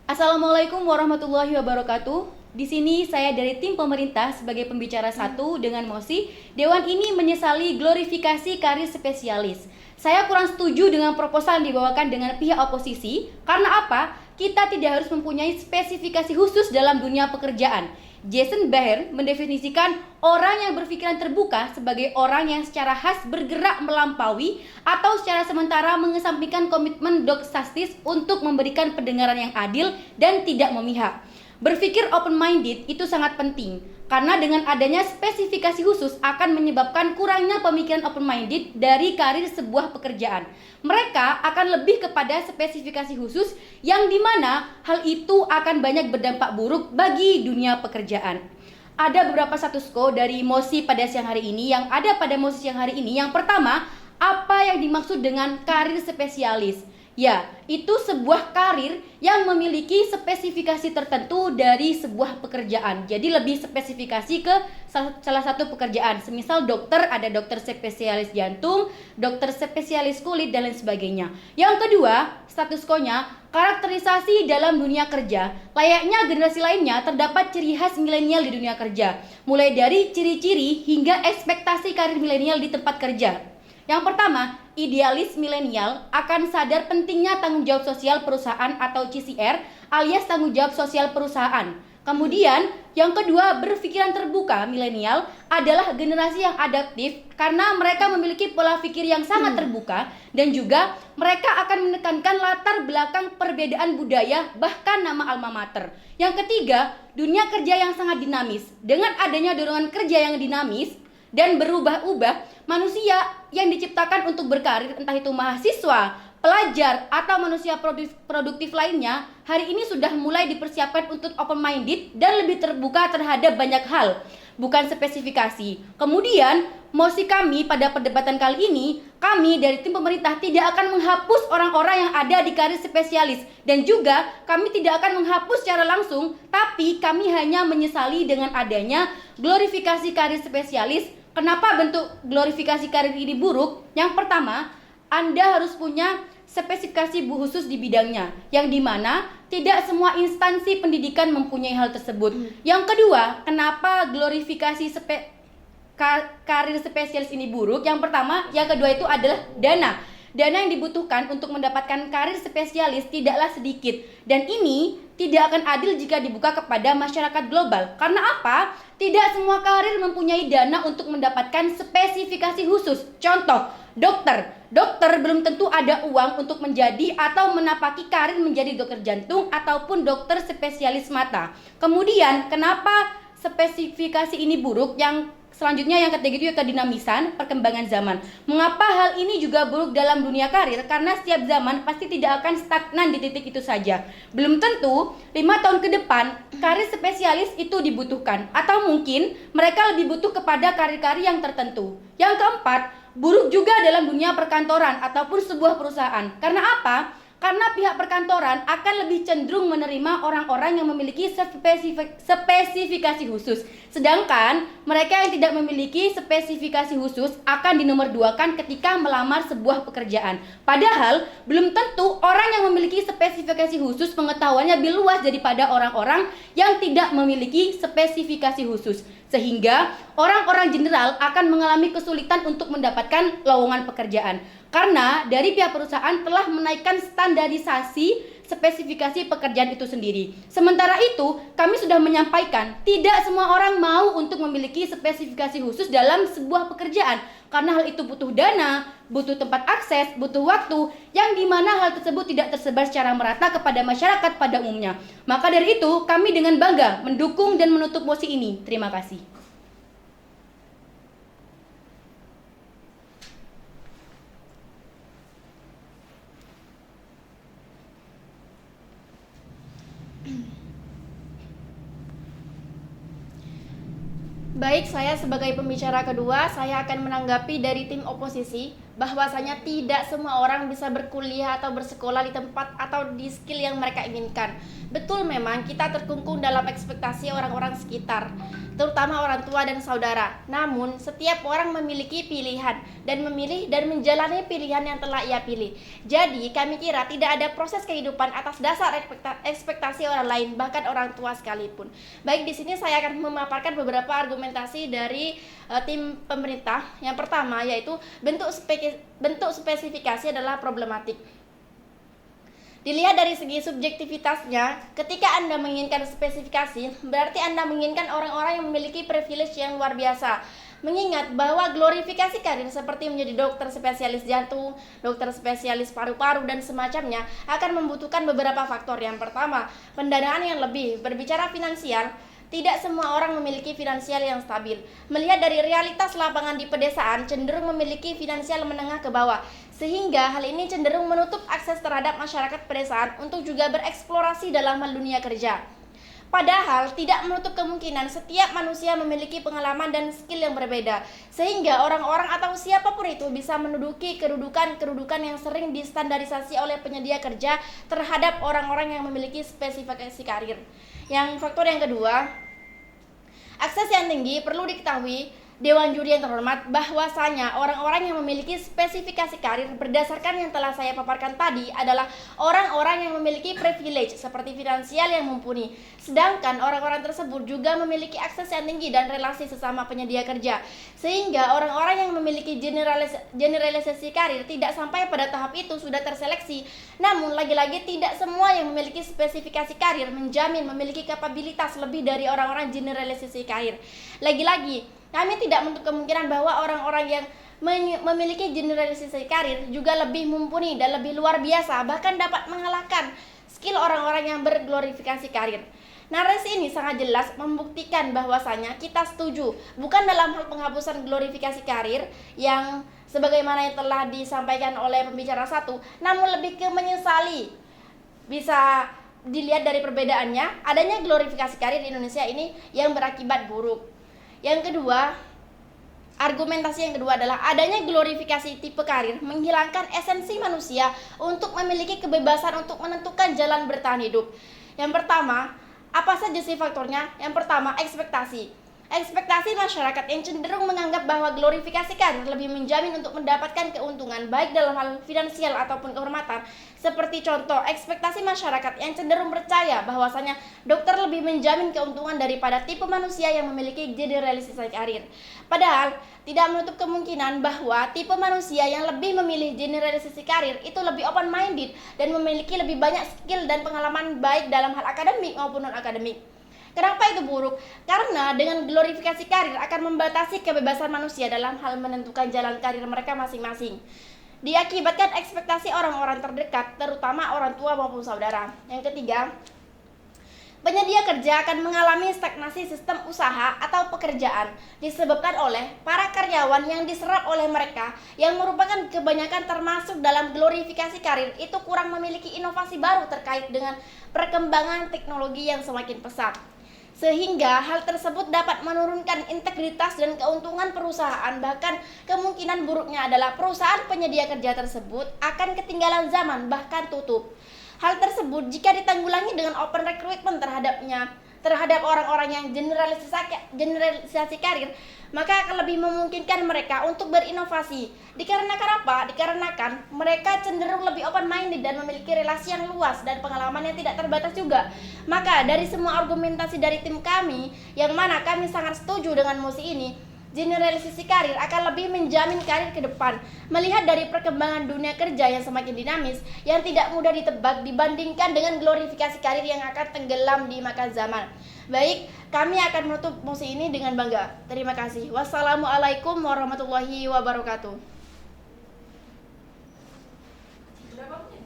Assalamualaikum warahmatullahi wabarakatuh. Di sini saya dari tim pemerintah sebagai pembicara satu dengan mosi Dewan ini menyesali glorifikasi karir spesialis. Saya kurang setuju dengan proposal yang dibawakan dengan pihak oposisi. Karena apa? Kita tidak harus mempunyai spesifikasi khusus dalam dunia pekerjaan. Jason Baer mendefinisikan orang yang berpikiran terbuka sebagai orang yang secara khas bergerak melampaui atau secara sementara mengesampingkan komitmen doxastis untuk memberikan pendengaran yang adil dan tidak memihak. Berpikir open-minded itu sangat penting, karena dengan adanya spesifikasi khusus akan menyebabkan kurangnya pemikiran open-minded dari karir sebuah pekerjaan. Mereka akan lebih kepada spesifikasi khusus yang dimana hal itu akan banyak berdampak buruk bagi dunia pekerjaan. Ada beberapa status quo dari mosi pada siang hari ini yang ada pada mosi siang hari ini. Yang pertama, apa yang dimaksud dengan karir spesialis? Ya, itu sebuah karir yang memiliki spesifikasi tertentu dari sebuah pekerjaan. Jadi lebih spesifikasi ke salah satu pekerjaan. Semisal dokter, ada dokter spesialis jantung, dokter spesialis kulit, dan lain sebagainya. Yang kedua, status quo-nya, karakterisasi dalam dunia kerja. Layaknya generasi lainnya, terdapat ciri khas milenial di dunia kerja. Mulai dari ciri-ciri hingga ekspektasi karir milenial di tempat kerja. Yang pertama, idealis milenial akan sadar pentingnya tanggung jawab sosial perusahaan atau CSR alias tanggung jawab sosial perusahaan. Kemudian, yang kedua, berpikiran terbuka milenial adalah generasi yang adaptif karena mereka memiliki pola pikir yang sangat terbuka dan juga mereka akan menekankan latar belakang perbedaan budaya bahkan nama alma mater. Yang ketiga, dunia kerja yang sangat dinamis. Dengan adanya dorongan kerja yang dinamis dan berubah-ubah, manusia yang diciptakan untuk berkarir, entah itu mahasiswa, pelajar, atau manusia produktif lainnya, hari ini sudah mulai dipersiapkan untuk open-minded dan lebih terbuka terhadap banyak hal, bukan spesifikasi. Kemudian, mosi kami pada perdebatan kali ini, kami dari tim pemerintah tidak akan menghapus orang-orang yang ada di karir spesialis. Dan juga, kami tidak akan menghapus secara langsung, tapi kami hanya menyesali dengan adanya glorifikasi karir spesialis. Kenapa bentuk glorifikasi karir ini buruk? Yang pertama, Anda harus punya spesifikasi khusus di bidangnya, yang dimana tidak semua instansi pendidikan mempunyai hal tersebut. Yang kedua, kenapa glorifikasi karir spesialis ini buruk? Yang pertama, yang kedua itu adalah dana. Dana yang dibutuhkan untuk mendapatkan karir spesialis tidaklah sedikit, dan ini tidak akan adil jika dibuka kepada masyarakat global. Karena apa? Tidak semua karir mempunyai dana untuk mendapatkan spesifikasi khusus. Contoh, dokter. Dokter belum tentu ada uang untuk menjadi atau menapaki karir menjadi dokter jantung ataupun dokter spesialis mata. Kemudian, kenapa spesifikasi ini buruk? Yang selanjutnya, yang ketiga itu kedinamisan perkembangan zaman. Mengapa hal ini juga buruk dalam dunia karir? Karena setiap zaman pasti tidak akan stagnan di titik itu saja. Belum tentu 5 tahun ke depan karir spesialis itu dibutuhkan, atau mungkin mereka lebih butuh kepada karir-karir yang tertentu. Yang keempat, buruk juga dalam dunia perkantoran ataupun sebuah perusahaan. Karena apa? Karena pihak perkantoran akan lebih cenderung menerima orang-orang yang memiliki spesifikasi khusus. Sedangkan mereka yang tidak memiliki spesifikasi khusus akan dinomorduakan ketika melamar sebuah pekerjaan. Padahal belum tentu orang yang memiliki spesifikasi khusus pengetahuannya lebih luas daripada orang-orang yang tidak memiliki spesifikasi khusus. Sehingga orang-orang general akan mengalami kesulitan untuk mendapatkan lowongan pekerjaan. Karena dari pihak perusahaan telah menaikkan standarisasi spesifikasi pekerjaan itu sendiri. Sementara itu, kami sudah menyampaikan tidak semua orang mau untuk memiliki spesifikasi khusus dalam sebuah pekerjaan. Karena hal itu butuh dana, butuh tempat akses, butuh waktu, yang dimana hal tersebut tidak tersebar secara merata kepada masyarakat pada umumnya. Maka dari itu, kami dengan bangga mendukung dan menutup mosi ini. Terima kasih. Baik, saya sebagai pembicara kedua, saya akan menanggapi dari tim oposisi bahwasanya tidak semua orang bisa berkuliah atau bersekolah di tempat atau di skill yang mereka inginkan. Betul, memang kita terkungkung dalam ekspektasi orang-orang sekitar, terutama orang tua dan saudara. Namun, setiap orang memiliki pilihan dan memilih dan menjalani pilihan yang telah ia pilih. Jadi, kami kira tidak ada proses kehidupan atas dasar ekspektasi orang lain, bahkan orang tua sekalipun. Baik, di sini saya akan memaparkan beberapa argumentasi dari tim pemerintah. Yang pertama yaitu bentuk spesifikasi adalah problematik. Dilihat dari segi subjektivitasnya, ketika Anda menginginkan spesifikasi, berarti Anda menginginkan orang-orang yang memiliki privilege yang luar biasa. Mengingat bahwa glorifikasi karir seperti menjadi dokter spesialis jantung, dokter spesialis paru-paru, dan semacamnya akan membutuhkan beberapa faktor. Yang pertama, pendanaan yang lebih. Berbicara finansial, tidak semua orang memiliki finansial yang stabil. Melihat dari realitas lapangan di pedesaan, cenderung memiliki finansial menengah ke bawah. Sehingga hal ini cenderung menutup akses terhadap masyarakat pedesaan untuk juga bereksplorasi dalam hal dunia kerja. Padahal tidak menutup kemungkinan setiap manusia memiliki pengalaman dan skill yang berbeda, sehingga orang-orang atau siapapun itu bisa menduduki kedudukan yang sering distandarisasi oleh penyedia kerja terhadap orang-orang yang memiliki spesifikasi karir. Yang faktor yang kedua, akses yang tinggi. Perlu diketahui Dewan Juri yang terhormat, bahwasanya orang-orang yang memiliki spesifikasi karir berdasarkan yang telah saya paparkan tadi adalah orang-orang yang memiliki privilege seperti finansial yang mumpuni. Sedangkan orang-orang tersebut juga memiliki akses yang tinggi dan relasi sesama penyedia kerja. Sehingga orang-orang yang memiliki generalisasi karir tidak sampai pada tahap itu sudah terseleksi. Namun lagi-lagi tidak semua yang memiliki spesifikasi karir menjamin memiliki kapabilitas lebih dari orang-orang generalisasi karir. Lagi-lagi kami tidak menutup kemungkinan bahwa orang-orang yang memiliki generalisasi karir juga lebih mumpuni dan lebih luar biasa, bahkan dapat mengalahkan skill orang-orang yang berglorifikasi karir. Narasi ini sangat jelas membuktikan bahwasanya kita setuju bukan dalam hal penghapusan glorifikasi karir yang sebagaimana yang telah disampaikan oleh pembicara satu, namun lebih ke menyesali. Bisa dilihat dari perbedaannya, adanya glorifikasi karir di Indonesia ini yang berakibat buruk. Yang kedua, argumentasi yang kedua adalah adanya glorifikasi tipe karir menghilangkan esensi manusia untuk memiliki kebebasan untuk menentukan jalan bertahan hidup. Yang pertama, apa saja sih faktornya? Yang pertama, ekspektasi. Ekspektasi masyarakat yang cenderung menganggap bahwa glorifikasi karir lebih menjamin untuk mendapatkan keuntungan baik dalam hal finansial ataupun kehormatan. Seperti contoh, ekspektasi masyarakat yang cenderung percaya bahwasanya dokter lebih menjamin keuntungan daripada tipe manusia yang memiliki generalisasi karir. Padahal tidak menutup kemungkinan bahwa tipe manusia yang lebih memilih generalisasi karir itu lebih open minded dan memiliki lebih banyak skill dan pengalaman baik dalam hal akademik maupun non akademik. Kenapa itu buruk? Karena dengan glorifikasi karir akan membatasi kebebasan manusia dalam hal menentukan jalan karir mereka masing-masing. Diakibatkan ekspektasi orang-orang terdekat, terutama orang tua maupun saudara. Yang ketiga, penyedia kerja akan mengalami stagnasi sistem usaha atau pekerjaan disebabkan oleh para karyawan yang diserap oleh mereka yang merupakan kebanyakan termasuk dalam glorifikasi karir itu kurang memiliki inovasi baru terkait dengan perkembangan teknologi yang semakin pesat. Sehingga hal tersebut dapat menurunkan integritas dan keuntungan perusahaan. Bahkan kemungkinan buruknya adalah perusahaan penyedia kerja tersebut akan ketinggalan zaman, bahkan tutup. Hal tersebut jika ditanggulangi dengan open recruitment terhadap orang-orang yang generalisasi karir, maka akan lebih memungkinkan mereka untuk berinovasi. Dikarenakan apa? Dikarenakan mereka cenderung lebih open minded dan memiliki relasi yang luas dan pengalaman yang tidak terbatas juga. Maka dari semua argumentasi dari tim kami, yang mana kami sangat setuju dengan mosi ini, generalisasi karir akan lebih menjamin karir ke depan. Melihat dari perkembangan dunia kerja yang semakin dinamis, yang tidak mudah ditebak dibandingkan dengan glorifikasi karir yang akan tenggelam di makan zaman. Baik, kami akan menutup mosi ini dengan bangga. Terima kasih. Wassalamualaikum warahmatullahi wabarakatuh. Berapa menit?